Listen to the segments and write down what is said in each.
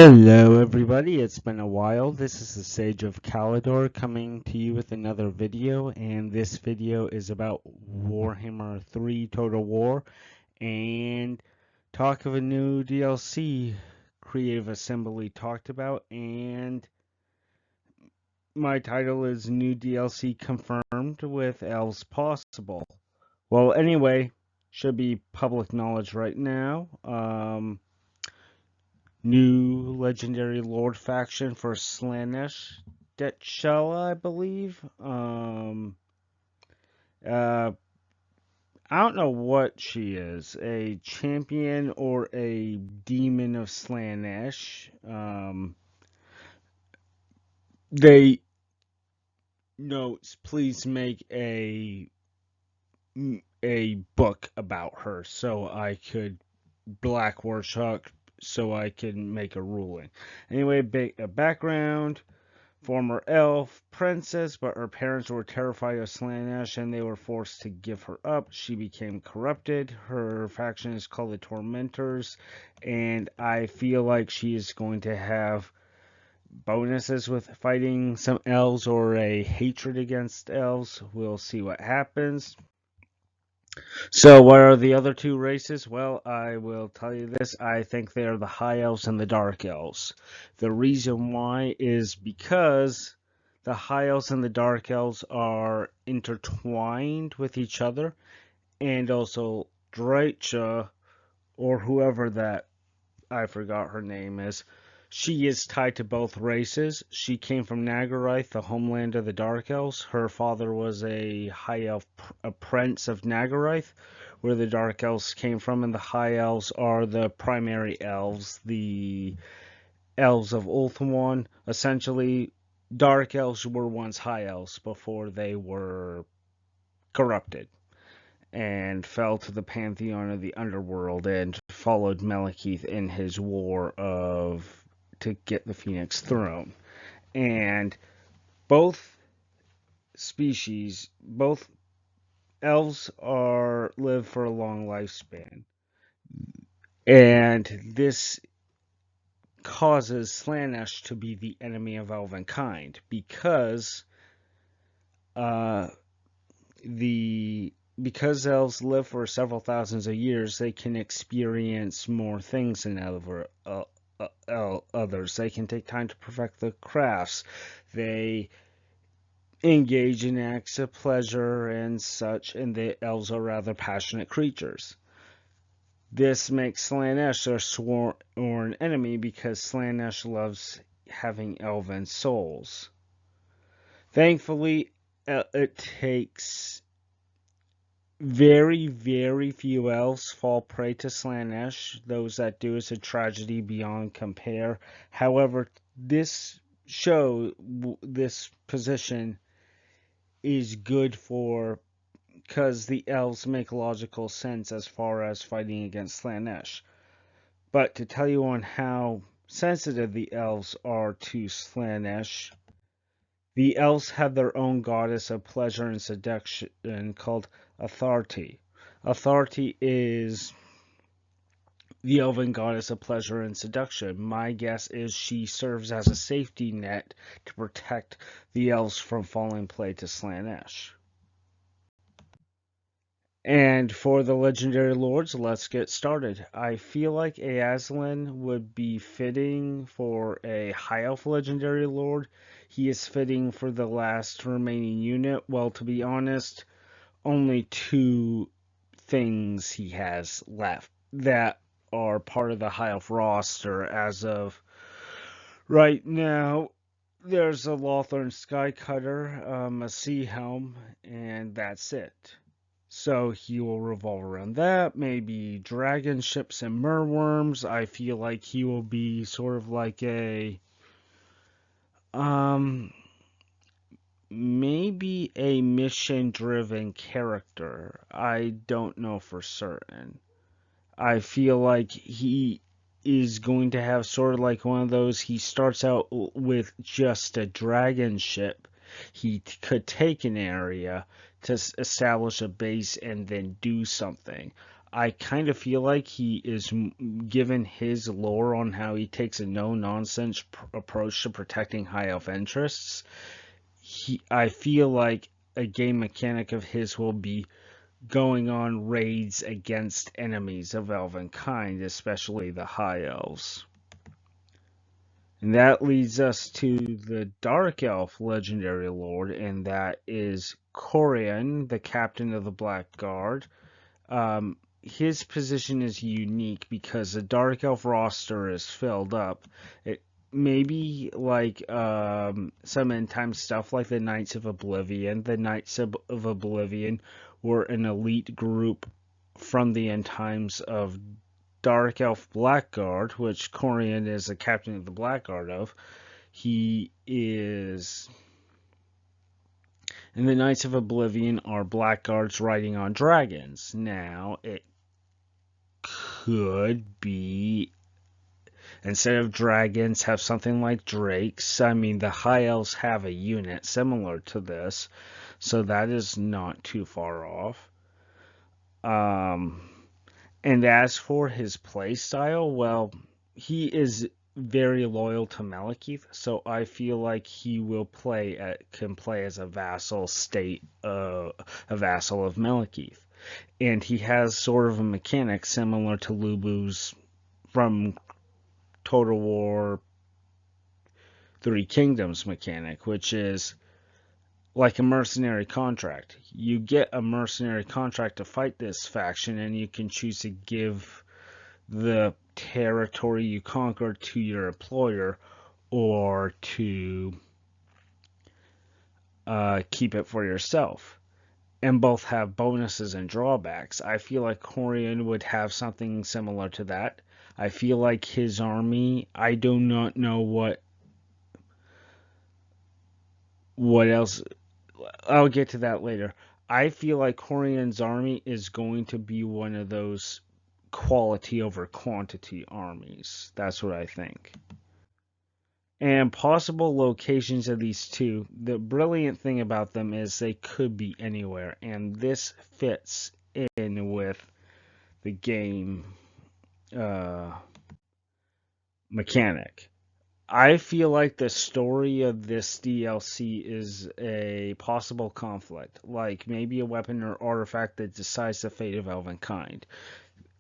Hello everybody, it's been a while. This is the Sage of Calidor coming to you with another video, and this video is about Warhammer 3 Total War and talk of a new DLC Creative Assembly talked about, and my title is New DLC Confirmed with Elves Possible. Well, anyway, should be public knowledge right now. New legendary lord faction for Slaanesh Detshella, I believe. Uh, I don't know what she is, a champion or a demon of Slaanesh. They notes, please make a book about her so I could black workshop so I can make a ruling. Anyway, a background. Former elf princess, but her parents were terrified of Slaanesh and they were forced to give her up. She became corrupted. Her faction is called the Tormentors, and I feel like she is going to have bonuses with fighting some elves or a hatred against elves. We'll see what happens. So, what are the other two races? Well, I will tell you this. I think they are the High Elves and the Dark Elves. The reason why is because the High Elves and the Dark Elves are intertwined with each other, and also Dreicha, or whoever that, I forgot her name is, she is tied to both races. She came from Nagarythe, the homeland of the Dark Elves. Her father was a High Elf, a prince of Nagarythe, where the Dark Elves came from, and the High Elves are the primary elves, the Elves of Ulthuan. Essentially, Dark Elves were once High Elves before they were corrupted and fell to the pantheon of the underworld and followed Malekith in his war to get the Phoenix Throne. And both species, both elves live for a long lifespan. And this causes Slaanesh to be the enemy of elvenkind because uh, because elves live for several thousands of years, they can experience more things than others. They can take time to perfect the crafts. They engage in acts of pleasure and such, and the elves are rather passionate creatures. This makes Slaanesh their sworn enemy because Slaanesh loves having elven souls. Thankfully, it takes very, very few elves fall prey to Slaanesh. Those that do is a tragedy beyond compare. However, this position is good because the elves make logical sense as far as fighting against Slaanesh. But to tell you on how sensitive the elves are to Slaanesh, the elves have their own goddess of pleasure and seduction called Authority. Authority is the elven goddess of pleasure and seduction. My guess is she serves as a safety net to protect the elves from falling prey to Slaanesh. And for the legendary lords, let's get started. I feel like Aazlan would be fitting for a high elf legendary lord. He is fitting for the last remaining unit. Well, to be honest, only two things he has left that are part of the high elf roster as of right now. There's a Lothern Skycutter, a Sea Helm, and that's it. So he will revolve around that. Maybe dragon ships and merworms. I feel like he will be sort of like um maybe a mission driven character. I don't know for certain. I feel like he is going to have sort of like one of those. He starts out with just a dragon ship. He could take an area to establish a base and then do something. I kind of feel like he is given his lore on how he takes a no-nonsense approach to protecting high elf interests. I feel like a game mechanic of his will be going on raids against enemies of elven kind, especially the high elves. And that leads us to the Dark Elf legendary lord, and that is Corian, the captain of the Black Guard. His position is unique because the Dark Elf roster is filled up. It maybe like some end time stuff like the Knights of Oblivion. The Knights of Oblivion were an elite group from the end times of Dark Elf Blackguard, which Corian is the captain of the Blackguard of. He is. And the Knights of Oblivion are Blackguards riding on dragons. Now, it could be. Instead of dragons, have something like drakes. I mean, the High Elves have a unit similar to this, so that is not too far off. And as for his playstyle, well, he is very loyal to Malekith, so I feel like he will can play as a vassal a vassal of Malekith, and he has sort of a mechanic similar to Lubu's from Total War Three Kingdoms mechanic, which is like a mercenary contract. You get a mercenary contract to fight this faction, and you can choose to give the territory you conquered to your employer or to keep it for yourself. And both have bonuses and drawbacks. I feel like Corian would have something similar to that. I feel like his army, I do not know what else. I'll get to that later. I feel like Corian's army is going to be one of those quality over quantity armies. That's what I think. And possible locations of these two, the brilliant thing about them is they could be anywhere, and this fits in with the game uh, mechanic. I feel like the story of this DLC is a possible conflict, like maybe a weapon or artifact that decides the fate of Elvenkind,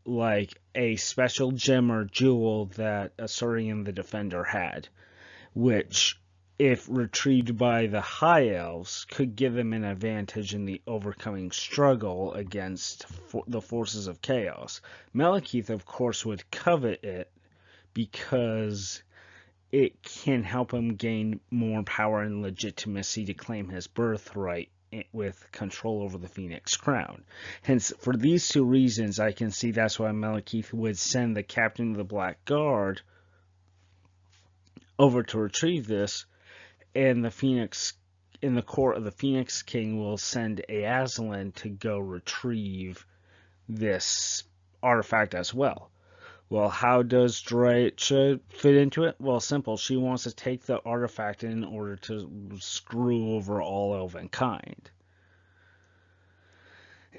like a special gem or jewel that Asurian the Defender had, which, if retrieved by the High Elves, could give them an advantage in the overcoming struggle against the forces of chaos. Malekith, of course, would covet it because it can help him gain more power and legitimacy to claim his birthright with control over the Phoenix Crown. Hence, for these two reasons, I can see that's why Malekith would send the captain of the Black Guard over to retrieve this, and in the court of the Phoenix King will send Aslan to go retrieve this artifact as well. Well, how does Drycha fit into it? Well, simple. She wants to take the artifact in order to screw over all Elvenkind.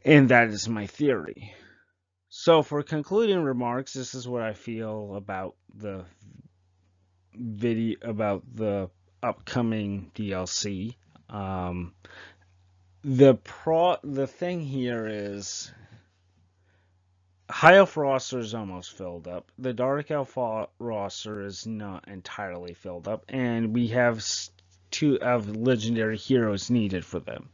And that is my theory. So, for concluding remarks, this is what I feel about the upcoming DLC. The thing here is High Elf roster is almost filled up. The Dark Elf roster is not entirely filled up, and we have two of legendary heroes needed for them.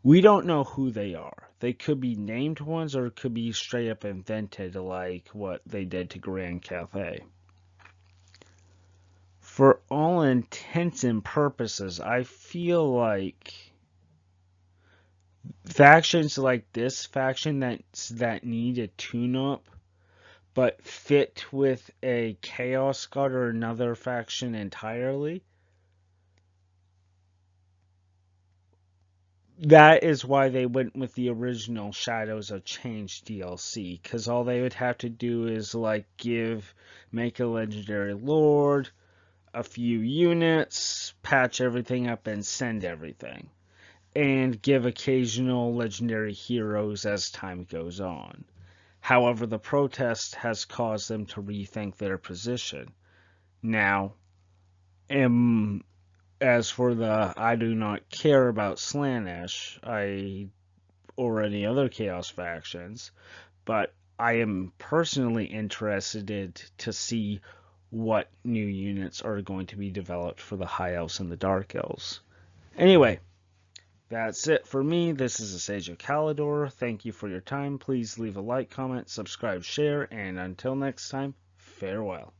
We don't know who they are. They could be named ones, or it could be straight up invented, like what they did to Grand Cathay. For all intents and purposes, I feel like factions like this faction that need a tune-up but fit with a Chaos God or another faction entirely, that is why they went with the original Shadows of Change DLC, because all they would have to do is like make a legendary lord, a few units, patch everything up, and send everything. and give occasional legendary heroes as time goes on. However, the protest has caused them to rethink their position. Now, as for the I do not care about Slaanesh, or any other Chaos factions, but I am personally interested to see what new units are going to be developed for the High Elves and the Dark Elves. Anyway, that's it for me. This is the Sage of Calidor. Thank you for your time. Please leave a like, comment, subscribe, share, and until next time, farewell.